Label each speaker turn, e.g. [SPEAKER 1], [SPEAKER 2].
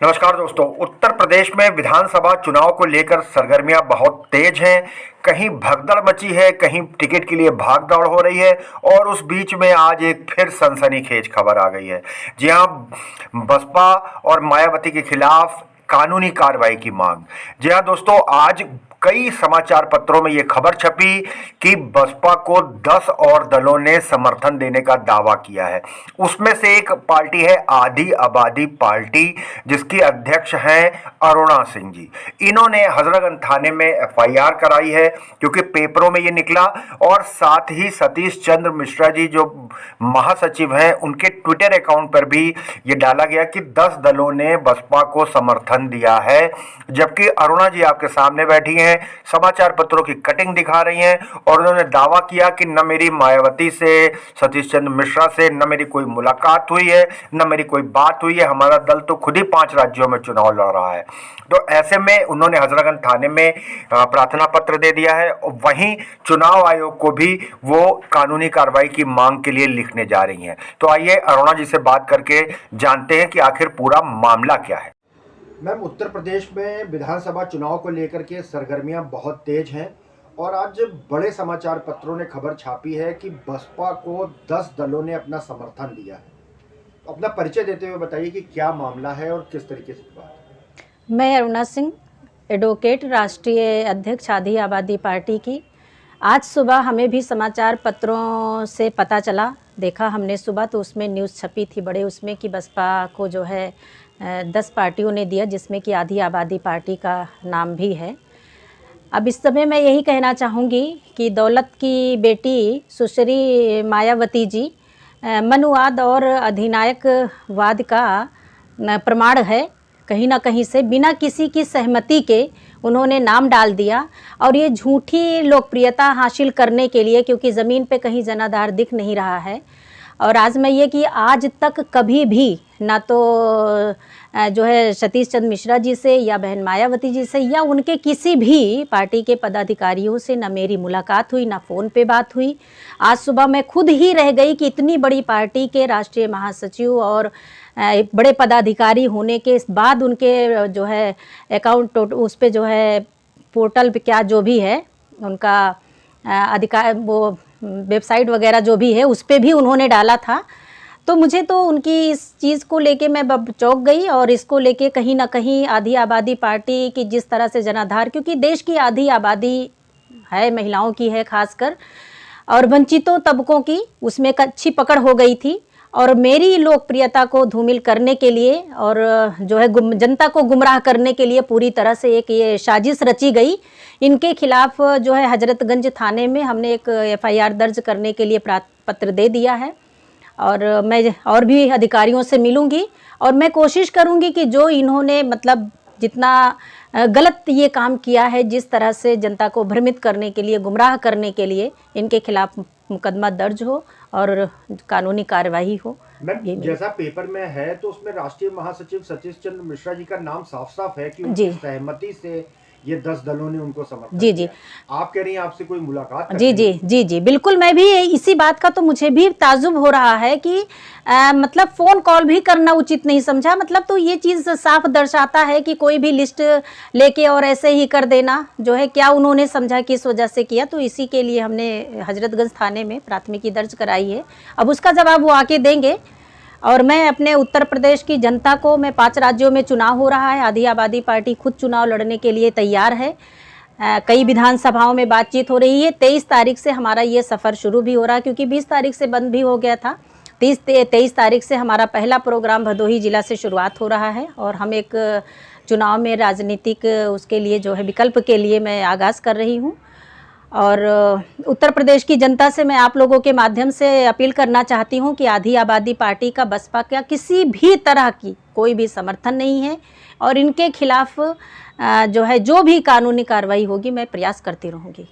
[SPEAKER 1] नमस्कार दोस्तों। उत्तर प्रदेश में विधानसभा चुनाव को लेकर सरगर्मियां बहुत तेज हैं। कहीं भगदड़ मची है, कहीं टिकट के लिए भाग दौड़ हो रही है और उस बीच में आज एक फिर सनसनीखेज खबर आ गई है। जी हां, बसपा और मायावती के खिलाफ कानूनी कार्रवाई की मांग। जी हां दोस्तों, आज कई समाचार पत्रों में यह खबर छपी कि बसपा को 10 और दलों ने समर्थन देने का दावा किया है। उसमें से एक पार्टी है आधी आबादी पार्टी, जिसकी अध्यक्ष हैं अरुणा सिंह जी। इन्होंने हजरतगंज थाने में एफआईआर कराई है क्योंकि पेपरों में ये निकला, और साथ ही सतीश चंद्र मिश्रा जी जो महासचिव हैं, उनके ट्विटर अकाउंट पर भी ये डाला गया कि 10 दलों ने बसपा को समर्थन दिया है। जबकि अरुणा जी आपके सामने बैठी हैं, समाचार पत्रों की कटिंग दिखा रही हैं और उन्होंने दावा किया कि न मेरी मायावती से, सतीश चंद्र मिश्रा से न मेरी कोई मुलाकात हुई है, न मेरी कोई बात हुई है। हमारा दल तो खुद ही 5 राज्यों में चुनाव लड़ रहा है। तो ऐसे में उन्होंने हजरतगंज थाने में प्रार्थना पत्र दे दिया है। वहीं चुनाव आयोग को भी वो कानूनी कार्रवाई की मांग के लिए लिखने जा रही हैं। तो आइए अरुणा जी से बात करके जानते हैं कि आखिर पूरा मामला क्या है। मैम, उत्तर प्रदेश में विधानसभा चुनाव को लेकर के सरगर्मियां बहुत तेज हैं और आज बड़े समाचार पत्रों ने खबर छापी है कि बसपा को 10 दलों ने अपना समर्थन दिया है। तो अपना परिचय देते हुए बताइए कि क्या मामला है और किस तरीके से बात है।
[SPEAKER 2] मैं अरुणा सिंह, एडवोकेट, राष्ट्रीय अध्यक्ष आधी आबादी पार्टी की। आज सुबह हमें भी समाचार पत्रों से पता चला, देखा हमने सुबह तो उसमें न्यूज़ छपी थी बड़े उसमें कि बसपा को जो है 10 पार्टियों ने दिया, जिसमें कि आधी आबादी पार्टी का नाम भी है। अब इस समय मैं यही कहना चाहूँगी कि दौलत की बेटी सुश्री मायावती जी मनुवाद और अधिनायकवाद का प्रमाण है। कहीं ना कहीं से बिना किसी की सहमति के उन्होंने नाम डाल दिया और ये झूठी लोकप्रियता हासिल करने के लिए, क्योंकि ज़मीन पे कहीं जनाधार दिख नहीं रहा है। और आज मैं ये कि आज तक कभी भी ना तो जो है सतीश चंद्र मिश्रा जी से या बहन मायावती जी से या उनके किसी भी पार्टी के पदाधिकारियों से ना मेरी मुलाकात हुई, ना फ़ोन पे बात हुई। आज सुबह मैं खुद ही रह गई कि इतनी बड़ी पार्टी के राष्ट्रीय महासचिव और बड़े पदाधिकारी होने के बाद उनके जो है अकाउंट उस पे जो है पोर्टल पे क्या जो भी है उनका अधिकार, वो वेबसाइट वगैरह जो भी है उस पे भी उन्होंने डाला था। तो मुझे तो उनकी इस चीज़ को लेके मैं चौंक गई और इसको लेके कहीं ना कहीं आधी आबादी पार्टी की जिस तरह से जनाधार, क्योंकि देश की आधी आबादी है महिलाओं की है खासकर, और वंचितों तबकों की उसमें अच्छी पकड़ हो गई थी। और मेरी लोकप्रियता को धूमिल करने के लिए और जो है जनता को गुमराह करने के लिए पूरी तरह से एक ये साजिश रची गई। इनके खिलाफ जो है हजरतगंज थाने में हमने एक एफआईआर दर्ज करने के लिए पत्र दे दिया है और मैं और भी अधिकारियों से मिलूंगी और मैं कोशिश करूंगी कि जो इन्होंने मतलब जितना गलत ये काम किया है, जिस तरह से जनता को भ्रमित करने के लिए, गुमराह करने के लिए, इनके खिलाफ मुकदमा दर्ज हो और कानूनी कार्रवाई हो।
[SPEAKER 1] मैम, जैसा पेपर में है तो उसमें राष्ट्रीय महासचिव सतीश चंद्र मिश्रा जी का नाम साफ साफ है कि उनकी सहमति से ये 10 दलों ने उनको समर्थन
[SPEAKER 2] जी
[SPEAKER 1] दिया। आप कह रही हैं आपसे कोई मुलाकात?
[SPEAKER 2] जी बिल्कुल, मैं भी इसी बात का तो मुझे भी ताजुब हो रहा है कि मतलब फ़ोन कॉल भी करना उचित नहीं समझा। मतलब तो ये चीज़ साफ दर्शाता है कि कोई भी लिस्ट लेके और ऐसे ही कर देना जो है, क्या उन्होंने समझा किस वजह से किया। तो इसी के लिए हमने हजरतगंज थाने में प्राथमिकी दर्ज कराई है। अब उसका जवाब वो आके देंगे। और मैं अपने उत्तर प्रदेश की जनता को, मैं 5 राज्यों में चुनाव हो रहा है, आधी आबादी पार्टी खुद चुनाव लड़ने के लिए तैयार है। कई विधानसभाओं में बातचीत हो रही है। 23 तारीख से हमारा ये सफ़र शुरू भी हो रहा है, क्योंकि 20 तारीख से बंद भी हो गया था। 23 तारीख से हमारा पहला प्रोग्राम भदोही जिला से शुरुआत हो रहा है और हम एक चुनाव में राजनीतिक उसके लिए जो है विकल्प के लिए मैं आगाज़ कर रही हूँ। और उत्तर प्रदेश की जनता से मैं आप लोगों के माध्यम से अपील करना चाहती हूं कि आधी आबादी पार्टी का बसपा का किसी भी तरह की कोई भी समर्थन नहीं है और इनके खिलाफ जो है जो भी कानूनी कार्रवाई होगी मैं प्रयास करती रहूंगी।